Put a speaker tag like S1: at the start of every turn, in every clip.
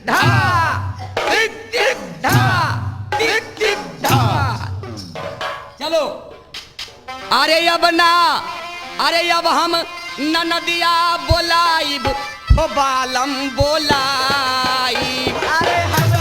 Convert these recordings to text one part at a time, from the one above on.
S1: धा, टिक टिक धा, टिक टिक धा। चलो अरे अब ना, अरे अब हम नदिया बोलाइब, हो बालम बोलाइब।
S2: अरे हम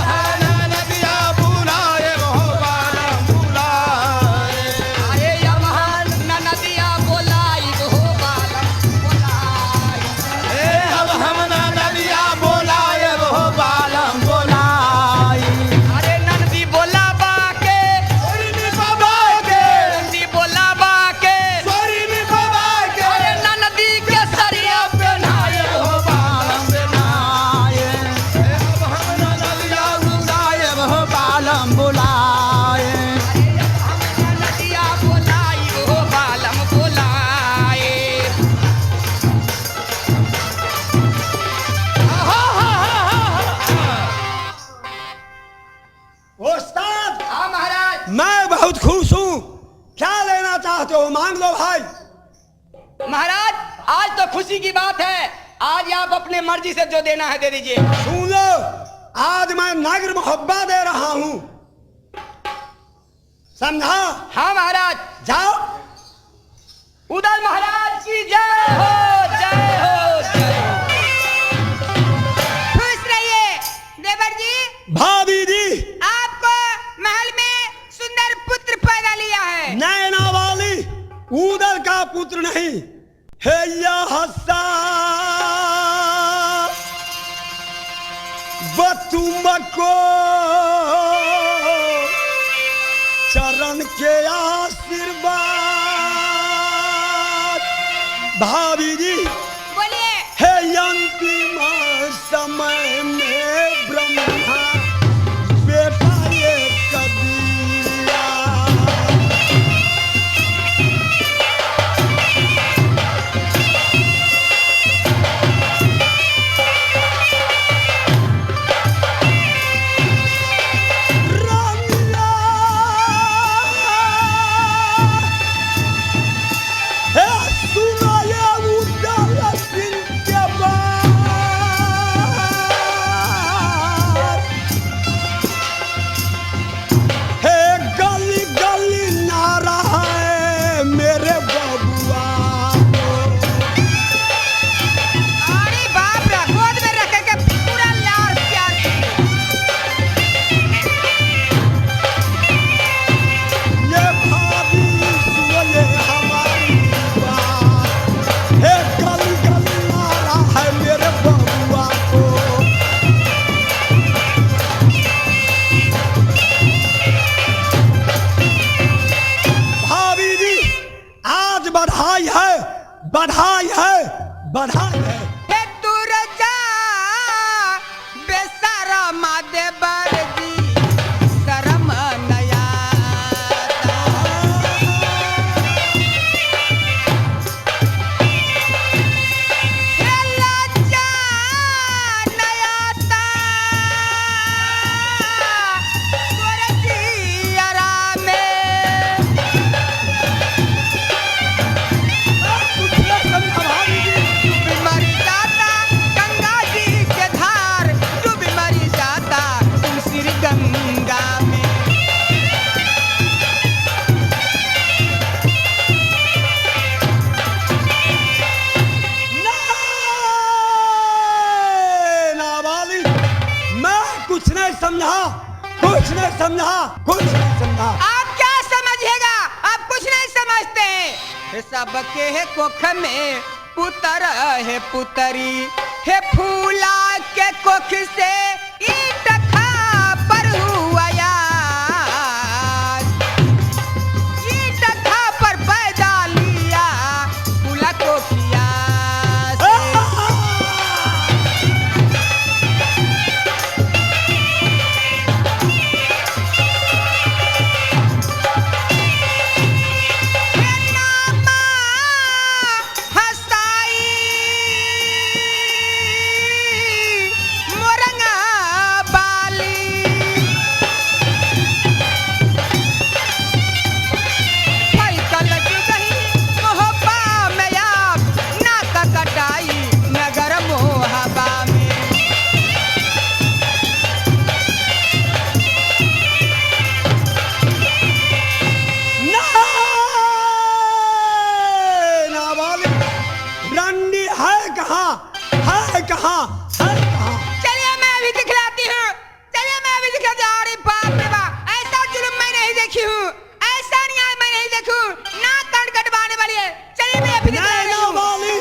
S2: नदिया बुलाएब हो बालम बुलाएब।
S1: अरे अब हम नदिया बोलाइब, हो बालम बोलाइब।
S2: ए अब हम नदिया बुलाएब हो बालम बुलाएब।
S1: अरे नंदी बोलाबा के,
S2: सोरी बाबा के,
S1: नंदी बोलाबा के,
S2: सोरी बाबा के।
S1: अरे नंदी के सरिया पहनाए
S2: हो बालम बुलाएब। ए अब हम नदिया बुलाएब हो बालम बुलाएब।
S1: नदिया बोलाइब, हो बालम बोलाइब।
S2: उस्ताद
S1: हाँ महाराज।
S2: मैं बहुत खुश हूँ। क्या लेना चाहते हो मांग लो भाई।
S1: महाराज आज तो खुशी की बात है, आज आप अपने मर्जी से जो देना है दे दीजिए।
S2: सुन लो, आज मैं नगर मोहब्बत दे रहा हूँ, समझा?
S1: हाँ महाराज।
S2: जाओ।
S1: उदय महाराज की जय हो, जय हो, जय हो।
S3: खुश रहिए देवर जी,
S2: भाभी जी,
S3: आपको महल में सुंदर पुत्र पैदा लिया है।
S2: नैना वाली उदर का पुत्र नहीं है या हस्सा तुमको चरण के आशीर्वाद। भाभी जी
S3: बोलिए।
S2: हे अंतिम समय में ब्रह्मा बेटा ये कबीरा। रंगा हे सुनो ये उदल सिंह के बात। हे गली गली नारा है मेरे बबुआ को।
S3: अरे बाप रे, गोद में रख के पूरा लार प्यार से।
S2: ये भाभी सुने हमारी बात। हे गली गली नारा है मेरे बबुआ को। भाभी जी आज बधाई है, बधाई है, बधाई है।
S3: हे तू रजा बेसारा मादे बरदी शरम नया। हे लज्जा नयाता गोरजी आरामे।
S2: भाभी जी
S3: डूबी मरी जाता गंगा जी के धार, डूबी मरी जाता तुम श्री गंगा में।
S2: ना वाली मैं कुछ नहीं समझा, कुछ नहीं समझा, कुछ नहीं समझा।
S3: आप क्या समझिएगा, आप कुछ नहीं समझते हैं। हे सबके है कोख में पुतर है पुतरी, हे फूला के कोख से ईट खा पर हुआ यार। ईट खा पर पैदा लिया फूला कोखिया से। नामा हसाई मोरंगा दिया। अरे बाप रे बाप, ऐसा जुल्म मैं नहीं देखी हूँ, ऐसा न्याय मैं नहीं देखूं। नाक कान कटवाने वाली है। चलिए मैं अभी दिखला रही
S2: नैना
S3: हूँ।
S2: वाली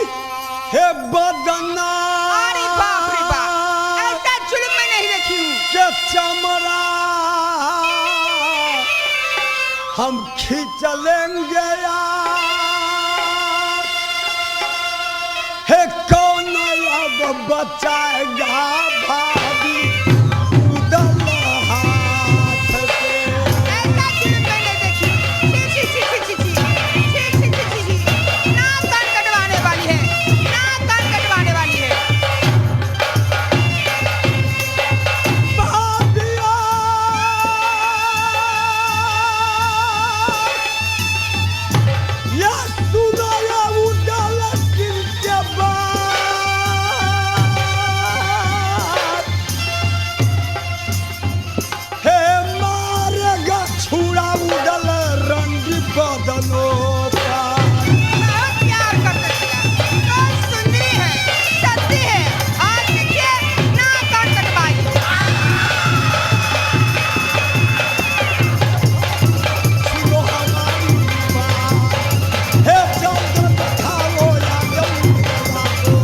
S2: हे बदना
S3: अरे बाप रे बाप, ऐसा जुल्म मैं नहीं देखी हूँ।
S2: के चमड़ा हम खींच लेंगे यार। हे कौन अब बचाएगा भाभी उदल हाथ से।
S3: ऐसा जुल्म मैं नहीं देखी। छी छी छी छी छी छी छी छी छी छी छी। नाक कान कटवाने वाली है, नाक कान कटवाने वाली है।
S2: भाभिया या सुनो या उदल दिल के बात। हे मारेगा छुड़ा उदल रंग बदनों का।
S3: बहुत प्यार करता था, बहुत सुंदरी है, सती है। आज देखिए नाक कान कटवाई।
S2: सुनो हमारी बात, हे चंद्र दिखाओ या यमुना को।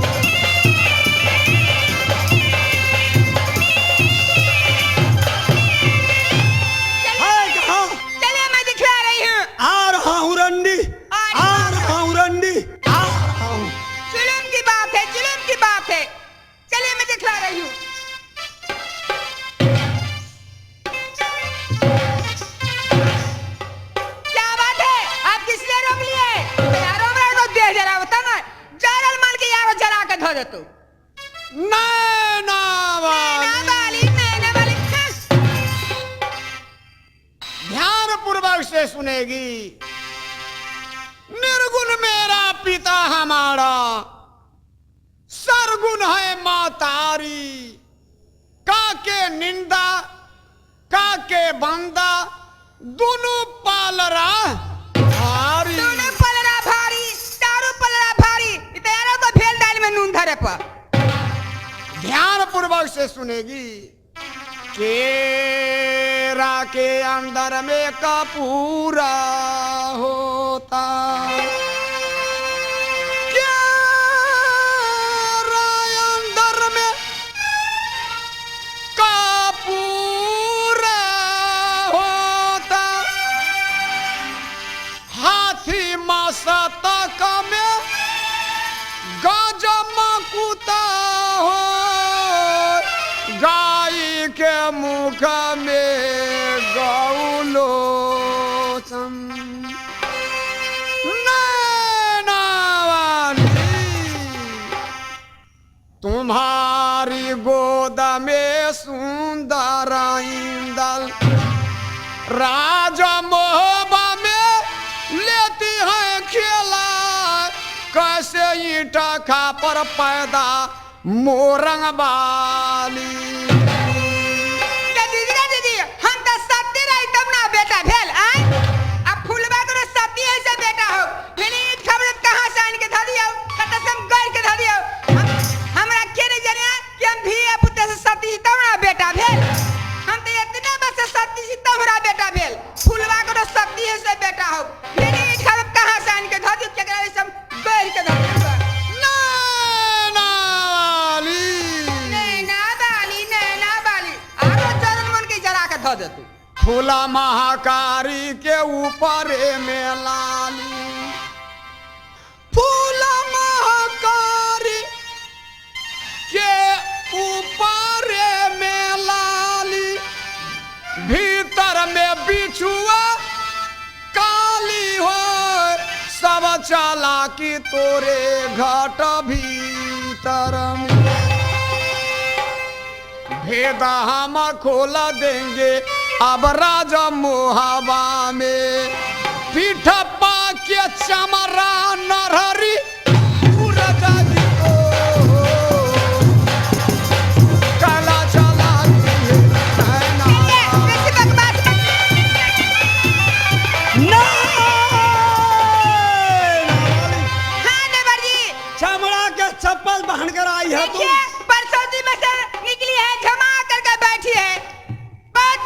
S2: है कहाँ?
S3: चलिए मैं दिखला रही हूँ।
S2: आ रहा हूँ रंडी, आ रहा हूँ रंडी, आ रहा हूँ।
S3: जुल्म की बात है, जुल्म की बात है। चलिए मैं दिखला रही हूँ। क्या बात है, आप किस लिए रोक लिए? यारो मेरा तो दे जरा बता ना, जारल माल के यारो जला के धो दे तू।
S2: नैना
S3: नैना वाली, नैना वाली, खस।
S4: ध्यान पूर्वक से सुनेगी। निर्गुण मेरा पिता हमारा, सरगुण है मातारी। काके निंदा काके बंदा, दोनों पालरा भारी।
S3: दोनों पलरा भारी, चारों पलरा भारी। इतना तो फेल डाल में नून धरे पर।
S4: ध्यान पूर्वक से सुनेगी। केरा के अंदर में कपूरा होता, केरा अंदर में कपूरा होता। हाथी मस्तक में गजमकुता हो, गाय के मुख में गौलोचन। नैना वाली तुम्हारी गोद में सुंदर इंदल, राजा मोहबा में लेती है खेला। कैसे ईटा खा पर पैदा मोरंग बाली।
S3: दीदी हम तो सत्य रही तब ना बेटा भेल। आय अब फुलबा तो सत्य ऐसे बेटा हो फिर ईट खबर कहाँ से आन के धा दियो, कसम गैर के धा दियो। हमरा के नहीं जाने कि हम भी पुत्र से सत्य तब ना बेटा भेल। हम तो इतने बस सत्य से तब हमरा बेटा भेल। फुलबा को तो सत्य ऐसे बेटा हो फिर ईट खबर कहाँ से आन के धा दियो, केकरा सब गैर के धा दियो।
S4: नैना वाली
S3: नैना बाली आरो चरण मन के जरा के धो दे तू।
S4: फूला महाकारी के ऊपर में लाली। फूला महाकारी के ऊपर में लाली, भीतर में बिछुआ काली हो। सब चला की तोरे घाट भीतर में। भेद हम खोल देंगे अब राजा मोहबा में। पीठ पा के चमरा नरहरी उड़दा जी को, काला चला दिए नैना।
S3: बेसी बकवास मत। हाँ देवर जी,
S2: चमड़ा के चप्पल पहन कर आई है तुम।
S3: देखिए परसौती में से निकली है, झमा करके बैठी है। बहुत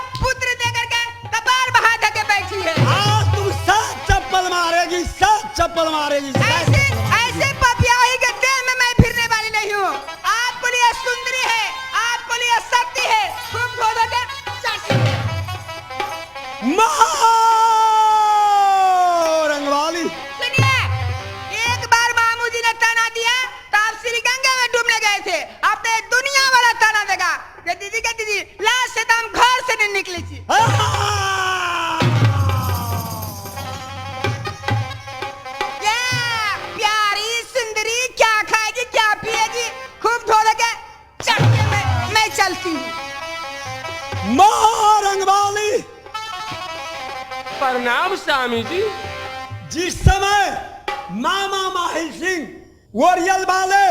S3: करती हूँ।
S2: माँ रंगवाली,
S5: प्रणाम स्वामी जी।
S2: जिस समय मामा माहिल सिंह ओरियल वाले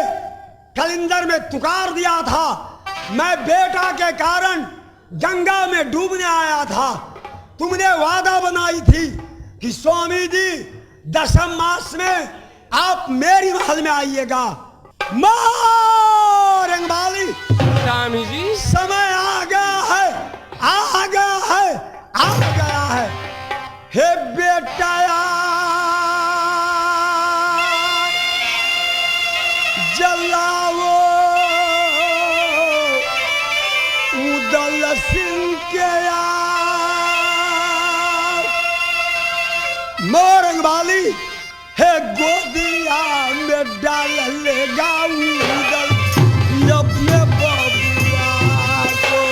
S2: कलिंदर में तुकार दिया था, मैं बेटा के कारण गंगा में डूबने आया था। तुमने वादा बनाई थी कि स्वामी जी 10वें मास में आप मेरी महल में आइएगा। माँ रंगवाली,
S5: स्वामी जी
S2: समय आ गया है, आ गया है, आ गया है। हे बेटा जलाओ उदल सिंह के मोरंग वाली, हे गोदिया में डाल लेगा उदल अपने बबुआ को।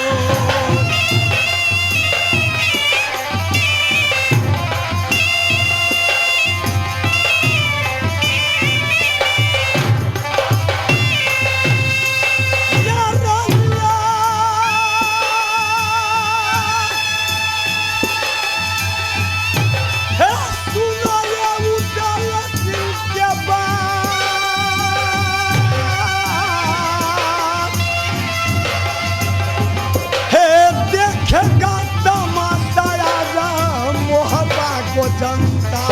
S2: जनता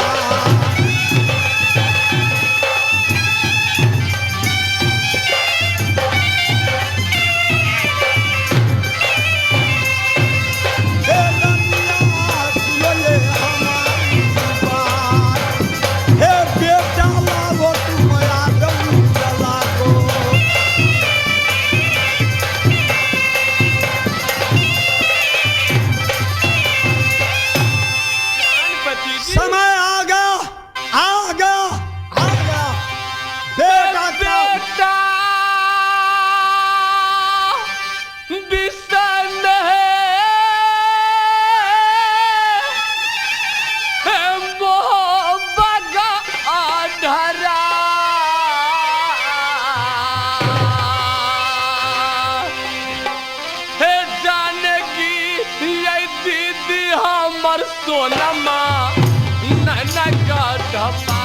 S5: सोनमा ननका ढपा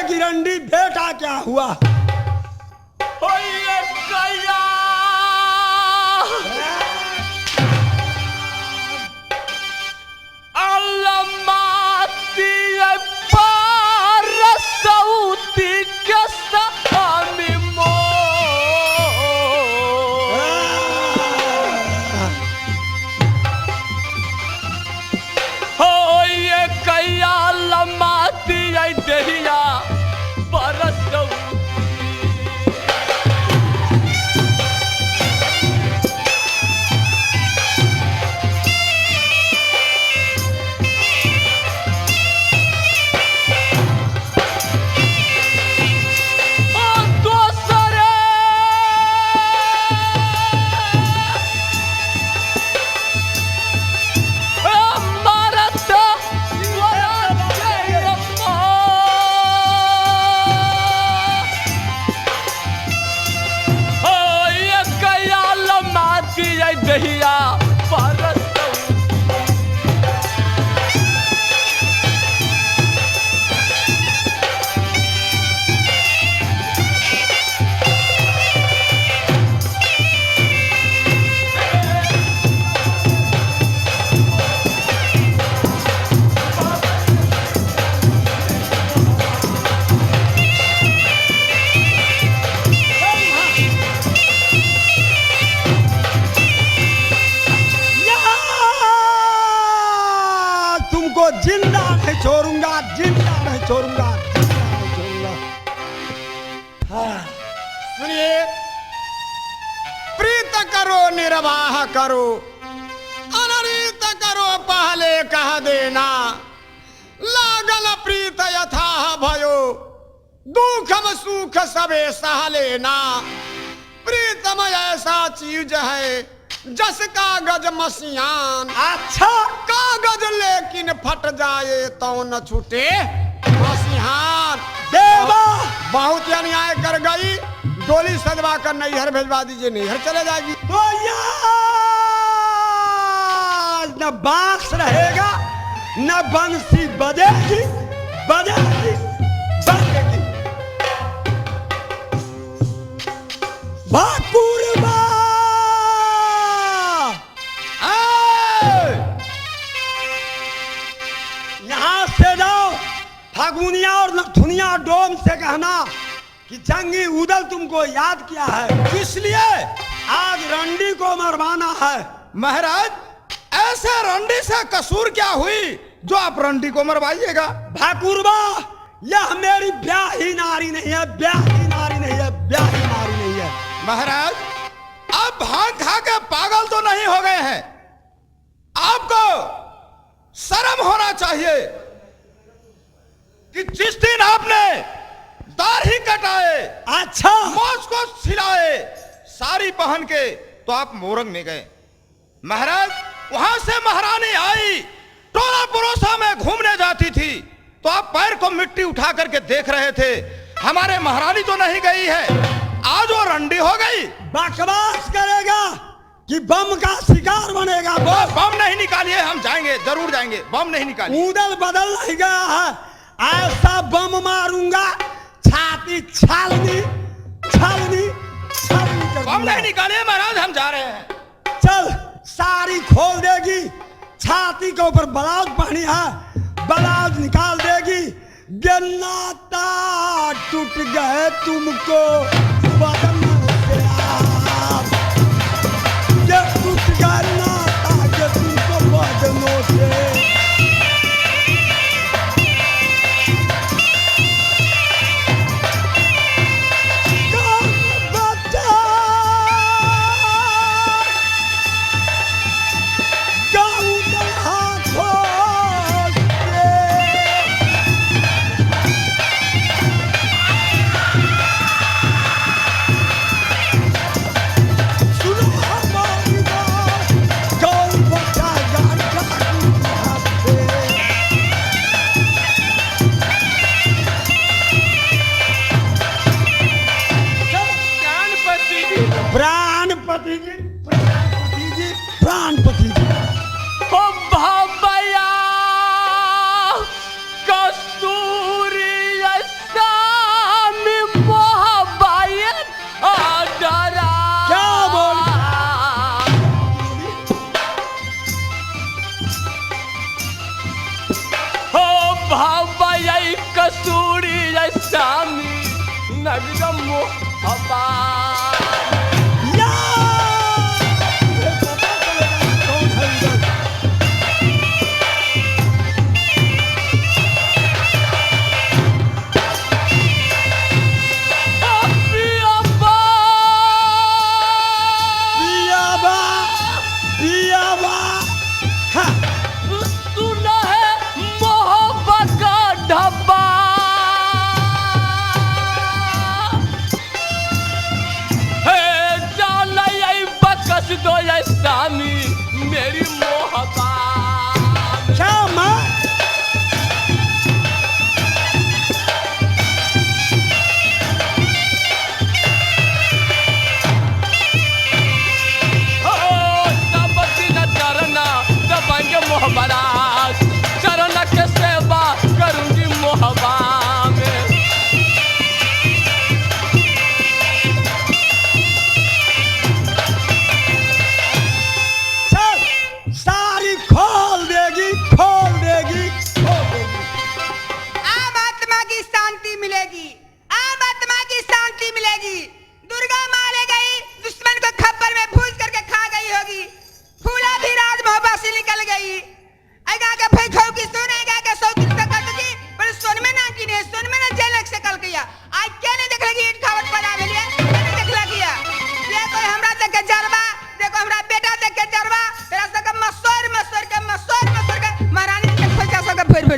S2: गिरंडी बेटा क्या हुआ?
S5: दहिया परत
S2: तुमको जिंदा नहीं छोड़ूंगा, जिंदा नहीं छोड़ूंगा, जिंदा नहीं छोड़ूंगा। हाँ।
S4: सुनिए, प्रीत करो निर्वाह करो, अनरीत करो पहले कह देना, लागल प्रीत यथाह भयो, दुखम सुख सबे सह लेना। प्रीतम ऐसा चीज है जस कागज मसियान,
S2: अच्छा
S4: कागज लेकिन फट जाए तो न छूटे मसिहान।
S2: देवा
S4: बहुत अन्याय कर गई, डोली सजवा कर नैहर भेजवा दीजिए, नैहर चले जाएगी।
S2: तो यार न बांस रहेगा न बंसी बजेगी, बजेगी बजेगी। भाकुरबा यहाँ से जाओ, फागुनिया और नथुनिया डोम से कहना कि जंगी उदल तुमको याद किया है, इसलिए आज रंडी को मरवाना है।
S4: महाराज, ऐसे रंडी से कसूर क्या हुई जो आप रंडी को मरवाइएगा?
S2: भाकुरबा, यह मेरी ब्याही नारी नहीं है, ब्याही नारी नहीं है, ब्याही नारी नहीं है।
S4: महाराज, आप भांग खा के पागल तो नहीं हो गए हैं? आपको शर्म होना चाहिए कि जिस दिन आपने दाढ़ी कटाए,
S2: अच्छा
S4: मोछ को छिलाए, साड़ी पहन के, तो आप मोरंग में गए। महाराज, वहां से महारानी आई, टोला पड़ोसा में घूमने जाती थी, तो आप पैर को मिट्टी उठा करके देख रहे थे। हमारे महारानी तो नहीं गई है, आज वो रंडी हो गई।
S2: बकवास करेगा कि बम का शिकार बनेगा।
S4: बम नहीं निकालिए, हम जाएंगे, जरूर जाएंगे। बम नहीं निकालिए।
S2: उदल बदल नहीं गया है, ऐसा बम मारूंगा छाती छालनी छालनी छालनी कर
S4: बम नहीं निकालिए महाराज, हम जा रहे हैं।
S2: चल, साड़ी खोल देगी, छाती के ऊपर ब्लाउज पहनी है, ब्लाउज निकाल देगी। गन्नाता टूट गए तुमको बदन से आप, ये टूट गए नाता के तुमको बदनों से। प्राणपति जी, प्राणपति जी, प्राणपति जी।
S5: ओ भैया कस्तूरी सामी मोहब्बत डरा।
S2: क्या बोल
S5: ओ भैया कस्तूरी सामी नगरम मोहब्बत।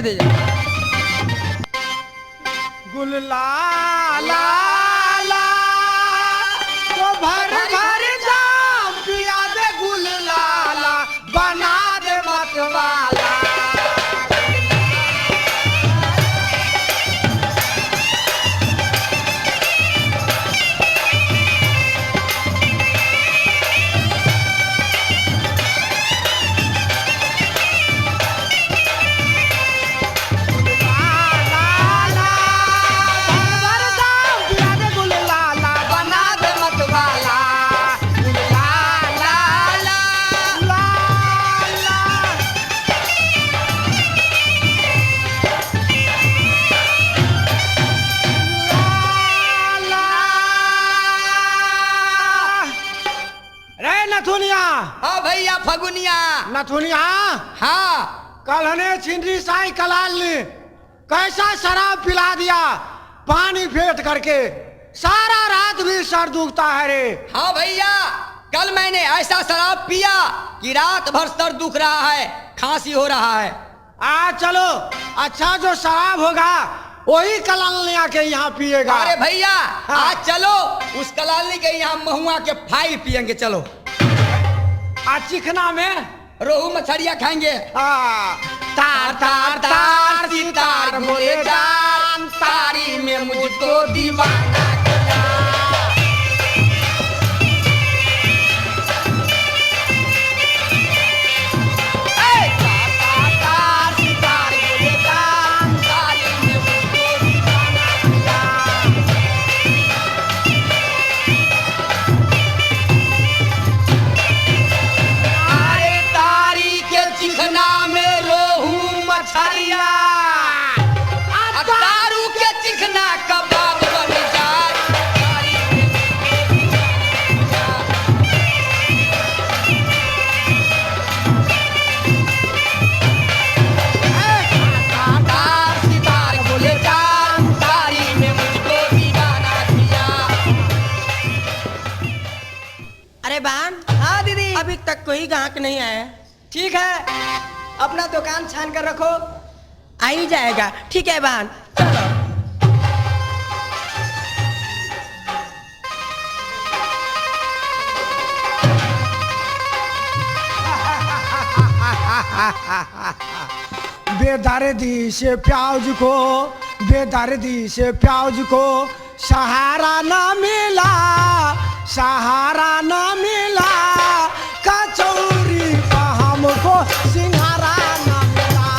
S3: दीजिए।
S2: गुललाला तो भर भर जाम पिया दे गुललाला बना दे मतवाला। नथुनिया
S1: हाँ भैया फगुनिया।
S2: नथुनिया
S1: हाँ
S2: कल हने छिंदरी साई कलाल ने कैसा शराब पिला दिया पानी फेंट करके, सारा रात भी सर दुखता है रे।
S1: हाँ भैया, कल मैंने ऐसा शराब पिया कि रात भर सर दुख रहा है, खांसी हो रहा है।
S2: आज चलो अच्छा जो शराब होगा वही कलाल आके यहाँ पिएगा।
S1: अरे भैया
S2: हाँ।
S1: आज चलो उस कलाली के यहाँ महुआ के फाइल पियेंगे। चलो
S2: आज चिकना में
S1: रोहू मछलियाँ खाएंगे।
S2: तार तार तार सितार बोले जान
S1: तारी में मुझको दीवाना किया। ए, तार तार तार सितार बोले जान तारी में मुझको दीवाना किया। अरे तारी के चिकना में रोहू मछलिया, दारू के चिकना कबाब बन जाए। तारी के तार सितार बोले जान तारी में मुझको दीवाना किया।
S3: अरे बहन,
S1: हाँ दीदी,
S3: अभी तक कोई ग्राहक नहीं आया।
S1: ठीक है अपना दुकान छान कर रखो।
S3: आ ही जाएगा। ठीक है बहन, चलो।
S2: बेदर्दी से प्याज को, बेदर्दी से प्याज को सहारा न मिला, सहारा न मिला, कचौरी का हमको सिंघारा न मिला।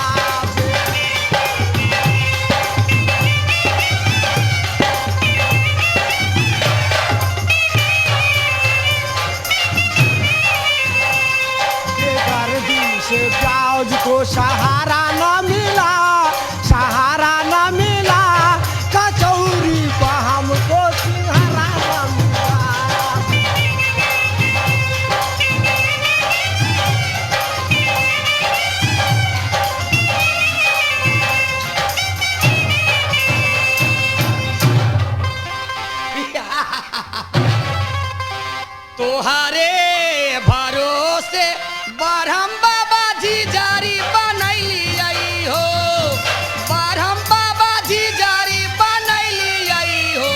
S2: बेदर्दी से प्याज को सहारा न मिला, सहारा न मिला, कचौरी का हमको सिंघारा न मिला।
S1: तोहारे भरोसे बरहम बाबा जी जारी बनैली आई हो, बरहम बाबा जी जारी बनैली आई हो,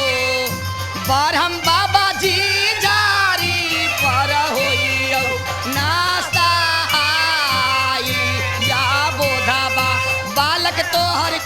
S1: बरहम बाबा जी जारी पर होई नास्ता आई या बोधाबा बालक तोहर